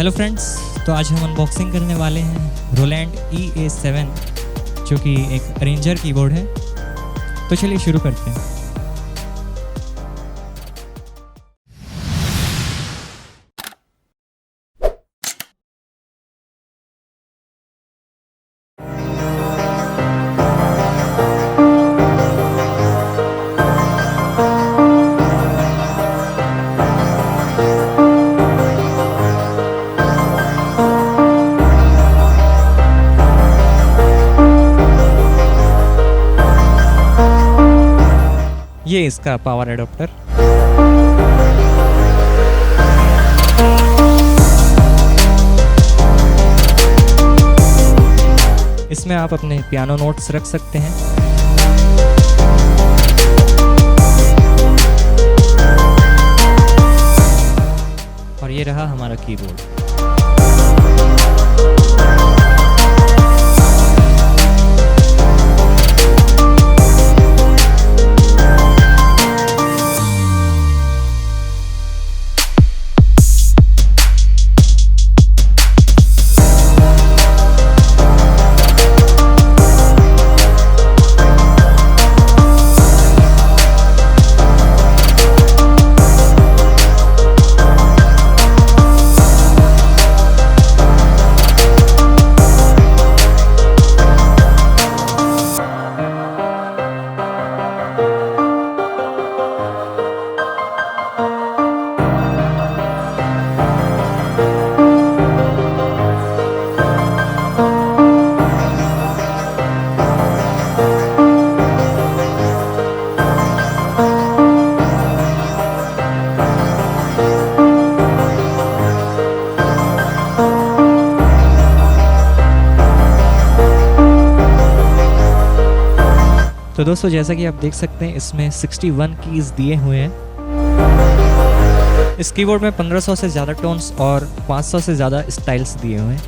Hello friends, तो आज हम अनबॉक्सिंग करने वाले हैं रोलैंड E-A7 जो कि एक अरेंजर कीबोर्ड है। तो चलिए शुरू करते हैं। ये इसका पावर एडोप्टर, इसमें आप अपने पियानो नोट्स रख सकते हैं। और ये रहा हमारा कीबोर्ड। तो दोस्तों, जैसा कि आप देख सकते हैं इसमें 61 कीज दिए हुए हैं। इस कीबोर्ड में 1500 से ज़्यादा टोन्स और 500 से ज़्यादा स्टाइल्स दिए हुए हैं।